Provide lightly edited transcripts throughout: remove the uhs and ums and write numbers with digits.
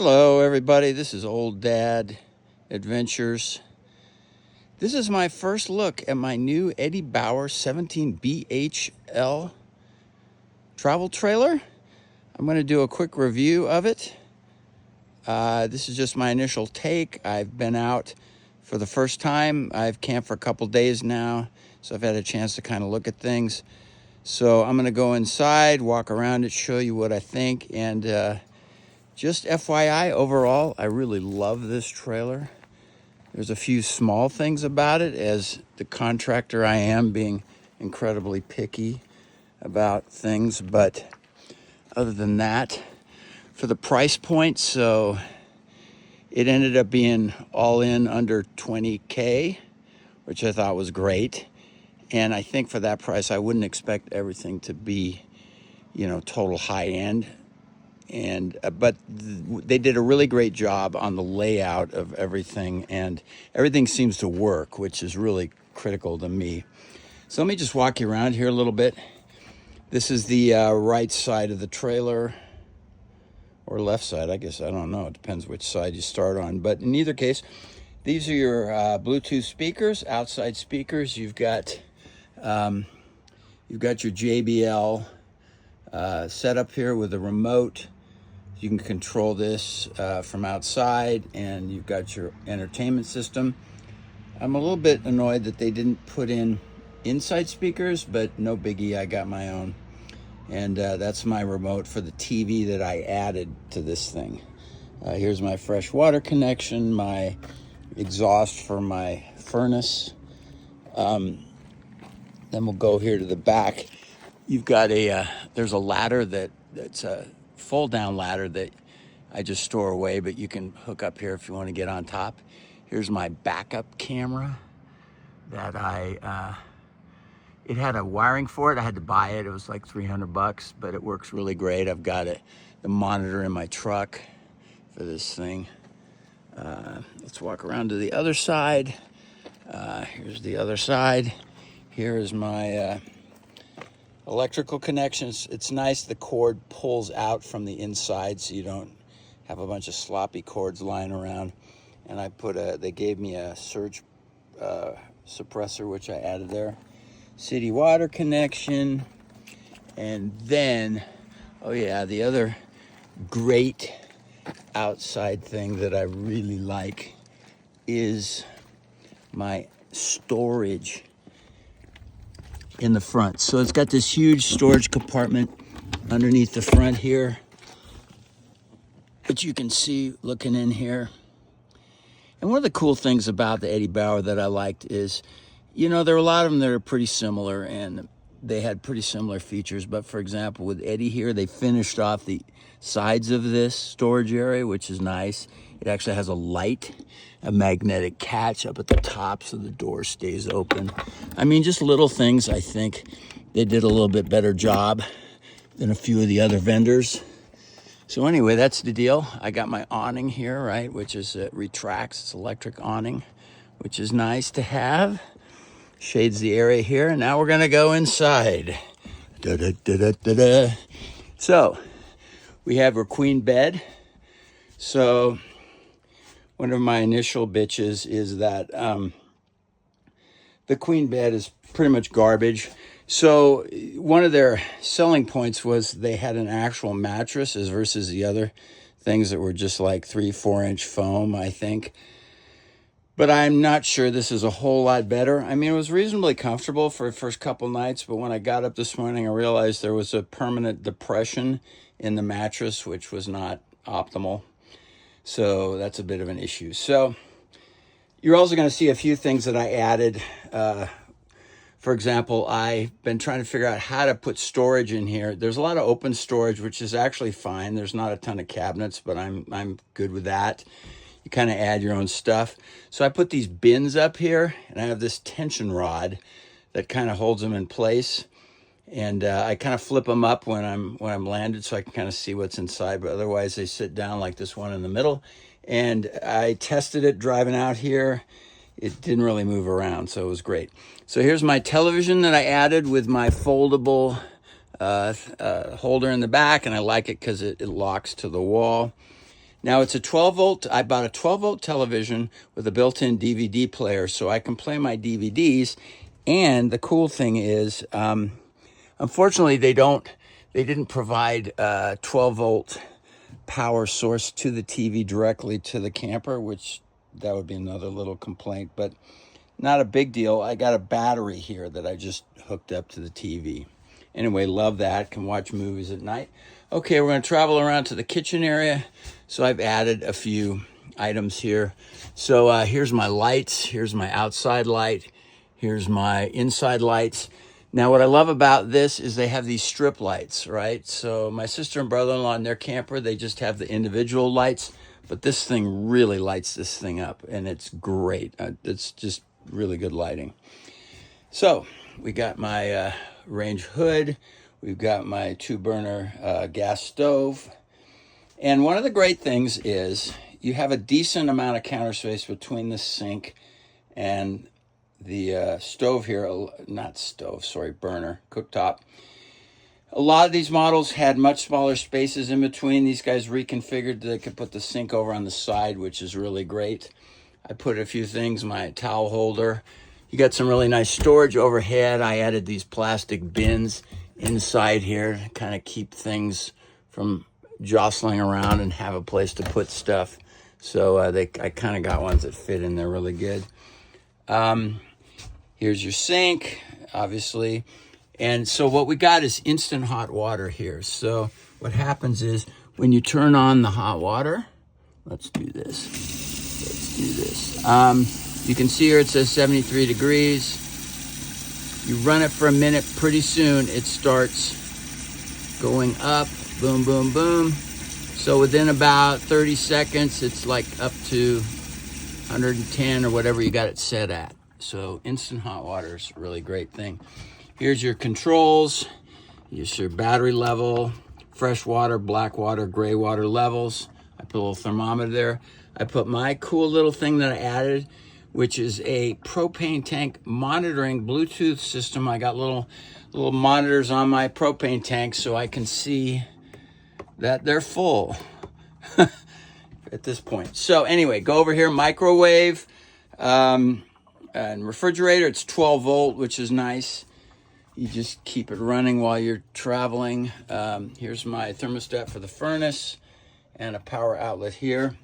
Hello everybody, this is Old Dad Adventures. This is my first look at my new Eddie Bauer 17BHL travel trailer. I'm going to do a quick review of it. This is just my initial take. I've been out for the first time. I've camped for a couple days now, so I've had a chance to kind of look at things. So I'm going to go inside, walk around it, show you what I think, and just FYI, overall, I really love this trailer. There's a few small things about it, as the contractor I am, being incredibly picky about things, but other than that, for the price point, so it ended up being all in under 20K, which I thought was great. And I think for that price, I wouldn't expect everything to be, total high end. But they did a really great job on the layout of everything, and everything seems to work, which is really critical to me. So let me just walk you around here a little bit. This is the right side of the trailer, or left side, I guess. I don't know. It depends which side you start on. But in either case, these are your Bluetooth speakers, outside speakers. You've got your JBL setup here with a remote. You can control this from outside, and you've got your entertainment system. I'm a little bit annoyed that they didn't put in inside speakers, but no biggie, I got my own. And that's my remote for the TV that I added to this thing. Here's my fresh water connection, my exhaust for my furnace. Then we'll go here to the back. You've got there's a ladder that's a fold-down ladder that I just store away, but you can hook up here if you want to get on top. Here's my backup camera that it had a wiring for it. I had to buy it. It was like $300, but it works really great. I've got the monitor in my truck for this thing. Let's walk around to the other side. Here's the other side. Here is my electrical connections. It's nice the cord pulls out from the inside, so you don't have a bunch of sloppy cords lying around. And they gave me a surge suppressor, which I added there. City water connection. And then, the other great outside thing that I really like is my storage in the front. So it's got this huge storage compartment underneath the front here, which you can see looking in here. And one of the cool things about the Eddie Bauer that I liked is, there are a lot of them that are pretty similar, and they had pretty similar features. But for example, with Eddie here, they finished off the sides of this storage area, which is nice. It actually has a magnetic catch up at the top, so the door stays open. I mean, just little things. I think they did a little bit better job than a few of the other vendors. So anyway, that's the deal. I got my awning here, right, which is retracts. It's electric awning, which is nice to have. Shades the area here, and now we're gonna go inside. Da-da-da-da-da-da. So we have our queen bed. So one of my initial bitches is that the queen bed is pretty much garbage. So one of their selling points was they had an actual mattress as versus the other things that were just like 3-4 inch foam, I think. But I'm not sure this is a whole lot better. I mean, it was reasonably comfortable for the first couple nights, but when I got up this morning, I realized there was a permanent depression in the mattress, which was not optimal. So that's a bit of an issue. So you're also going to see a few things that I added. For example, I've been trying to figure out how to put storage in here. There's a lot of open storage, which is actually fine. There's not a ton of cabinets, but I'm good with that. You kind of add your own stuff. So I put these bins up here, and I have this tension rod that kind of holds them in place. And I kind of flip them up when I'm landed, so I can kind of see what's inside. But otherwise, they sit down like this one in the middle. And I tested it driving out here. It didn't really move around, so it was great. So here's my television that I added with my foldable holder in the back, and I like it because it locks to the wall. Now it's a 12 volt. I bought a 12 volt television with a built-in DVD player so I can play my DVDs. And the cool thing is, unfortunately, they didn't provide a 12 volt power source to the TV directly to the camper, which that would be another little complaint, but not a big deal. I got a battery here that I just hooked up to the TV. Anyway, love that. Can watch movies at night. Okay, we're going to travel around to the kitchen area. So I've added a few items here. So here's my lights. Here's my outside light. Here's my inside lights. Now, what I love about this is they have these strip lights, right? So my sister and brother-in-law in their camper, they just have the individual lights. But this thing really lights this thing up, and it's great. It's just really good lighting. So we got my range hood. We've got my 2-burner gas stove. And one of the great things is you have a decent amount of counter space between the sink and the stove here, burner, cooktop. A lot of these models had much smaller spaces in between. These guys reconfigured, they could put the sink over on the side, which is really great. I put a few things, my towel holder. You got some really nice storage overhead. I added these plastic bins inside here to kind of keep things from jostling around and have a place to put stuff. So I kind of got ones that fit in there really good. Here's your sink, obviously. And so what we got is instant hot water here. So what happens is when you turn on the hot water, let's do this. You can see here it says 73 degrees. You run it for a minute, pretty soon it starts going up, boom, boom, boom. So within about 30 seconds, it's like up to 110 or whatever you got it set at. So instant hot water is a really great thing. Here's your controls. Here's your battery level, fresh water, black water, gray water levels. I put a little thermometer there. I put my cool little thing that I added, which is a propane tank monitoring Bluetooth system. I got little monitors on my propane tank so I can see that they're full at this point. So anyway, go over here, microwave and refrigerator. It's 12 volt, which is nice. You just keep it running while you're traveling. Here's my thermostat for the furnace and a power outlet here.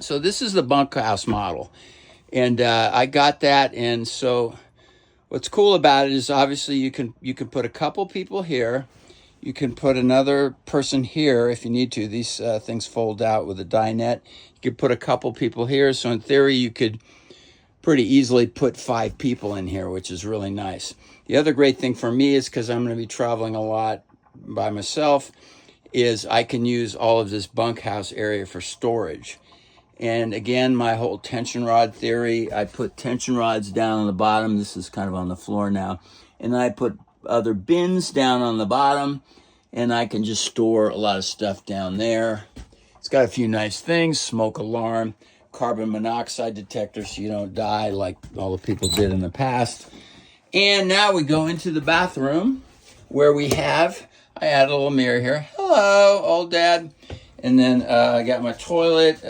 So this is the bunkhouse model. And I got that. And so what's cool about it is obviously you can put a couple people here. You can put another person here if you need to. These things fold out with a dinette. You could put a couple people here. So in theory, you could pretty easily put 5 people in here, which is really nice. The other great thing for me is because I'm going to be traveling a lot by myself, is I can use all of this bunkhouse area for storage. And again, my whole tension rod theory, I put tension rods down on the bottom. This is kind of on the floor now. And then I put other bins down on the bottom, and I can just store a lot of stuff down there. It's got a few nice things, smoke alarm, carbon monoxide detector so you don't die like all the people did in the past. And now we go into the bathroom where I added a little mirror here. Hello, old dad. And then I got my toilet.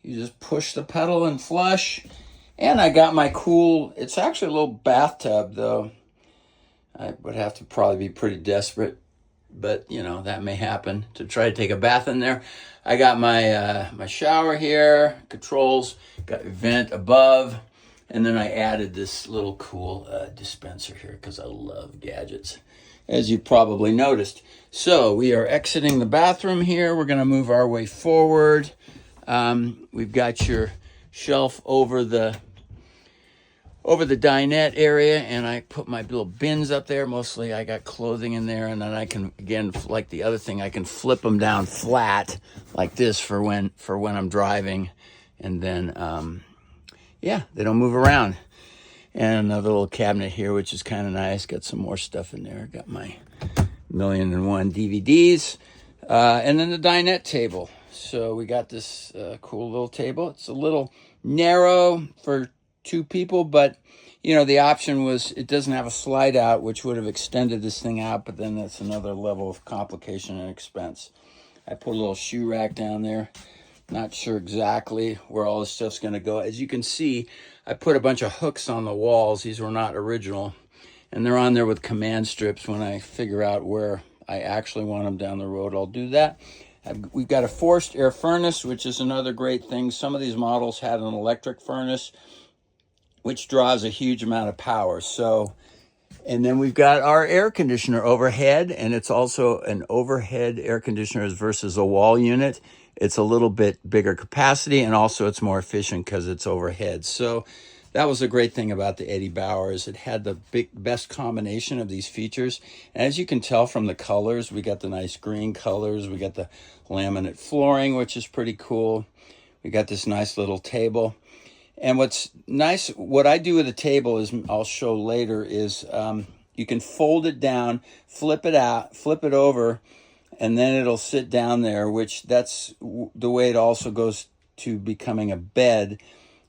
You just push the pedal and flush. And I got my cool, it's actually a little bathtub though. I would have to probably be pretty desperate, but that may happen to try to take a bath in there. I got my shower here, controls, got a vent above, and then I added this little cool dispenser here because I love gadgets, as you probably noticed. So we are exiting the bathroom here. We're going to move our way forward. We've got your shelf over the dinette area, and I put my little bins up there. Mostly I got clothing in there, and then I can, again, like the other thing, I can flip them down flat like this for when I'm driving, and then they don't move around. And another little cabinet here, which is kind of nice. Got some more stuff in there. Got my 1,000,001 DVDs, and then the dinette table. So we got this cool little table. It's a little narrow for 2 people, but the option was it doesn't have a slide out, which would have extended this thing out, but then that's another level of complication and expense. I put a little shoe rack down there. Not sure exactly where all this stuff's going to go. As you can see, I put a bunch of hooks on the walls. These were not original. And they're on there with command strips. When I figure out where I actually want them down the road, I'll do that. We've got a forced air furnace, which is another great thing. Some of these models had an electric furnace, which draws a huge amount of power. So, and then we've got our air conditioner overhead, and it's also an overhead air conditioner versus a wall unit. It's a little bit bigger capacity, and also it's more efficient because it's overhead. So that was a great thing about the Eddie Bauer, is it had the best combination of these features. And as you can tell from the colors, we got the nice green colors. We got the laminate flooring, which is pretty cool. We got this nice little table. And what's nice, what I do with the table is, I'll show later, is you can fold it down, flip it out, flip it over, and then it'll sit down there, which that's the way it also goes to becoming a bed.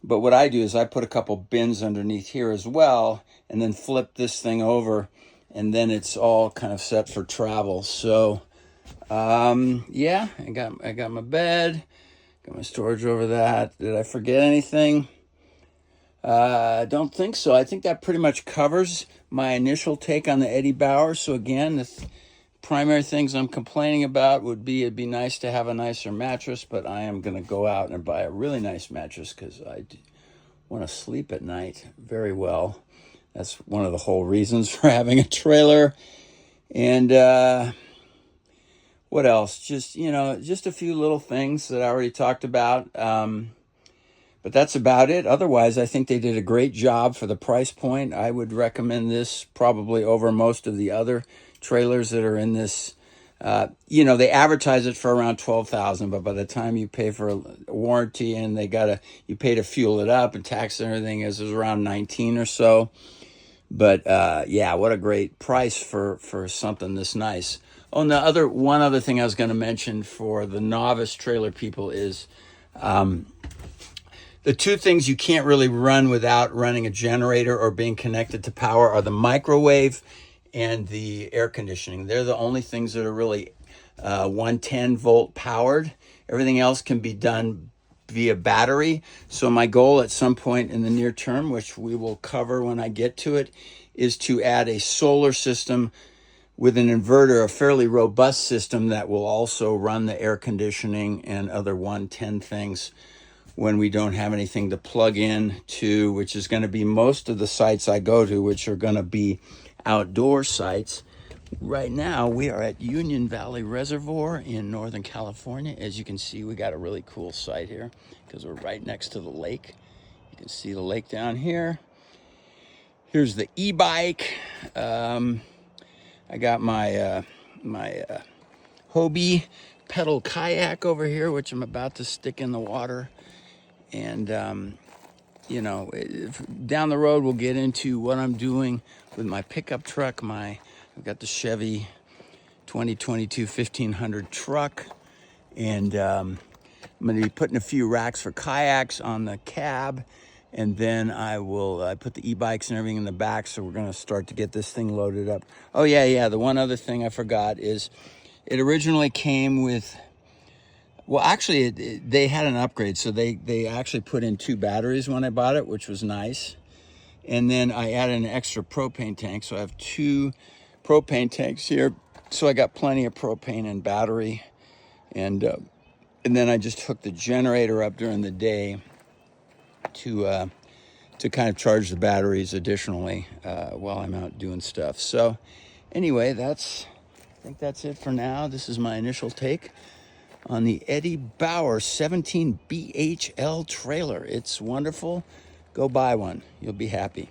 But what I do is I put a couple bins underneath here as well, and then flip this thing over, and then it's all kind of set for travel. So yeah, I got my bed, got my storage over that. Did I forget anything? I don't think so. I think that pretty much covers my initial take on the Eddie Bauer. So again, the primary things I'm complaining about would be, it'd be nice to have a nicer mattress, but I am going to go out and buy a really nice mattress because I want to sleep at night very well. That's one of the whole reasons for having a trailer. And what else? Just, just a few little things that I already talked about. But that's about it. Otherwise, I think they did a great job for the price point. I would recommend this probably over most of the other trailers that are in this. They advertise it for around $12,000, but by the time you pay for a warranty and you pay to fuel it up and tax and everything, is around 19 or so. But yeah, what a great price for something this nice. Oh, and one other thing I was going to mention for the novice trailer people is, the two things you can't really run without running a generator or being connected to power are the microwave and the air conditioning. They're the only things that are really 110 volt powered. Everything else can be done via battery. So my goal at some point in the near term, which we will cover when I get to it, is to add a solar system with an inverter, a fairly robust system that will also run the air conditioning and other 110 things when we don't have anything to plug in to, which is going to be most of the sites I go to, which are going to be outdoor sites. Right now, we are at Union Valley Reservoir in Northern California. As you can see, we got a really cool site here because we're right next to the lake. You can see the lake down here. Here's the e-bike. I got my Hobie pedal kayak over here, which I'm about to stick in the water. And, down the road, we'll get into what I'm doing with my pickup truck. I've got the Chevy 2022 1500 truck. And I'm going to be putting a few racks for kayaks on the cab. And then I put the e-bikes and everything in the back. So we're going to start to get this thing loaded up. Oh, yeah. The one other thing I forgot is it originally came with... Well, actually, they had an upgrade, so they actually put in 2 batteries when I bought it, which was nice. And then I added an extra propane tank, so I have 2 propane tanks here. So I got plenty of propane and battery. And then I just hooked the generator up during the day to kind of charge the batteries additionally while I'm out doing stuff. So anyway, I think that's it for now. This is my initial take on the Eddie Bauer 17 BHL trailer. It's wonderful. Go buy one. You'll be happy.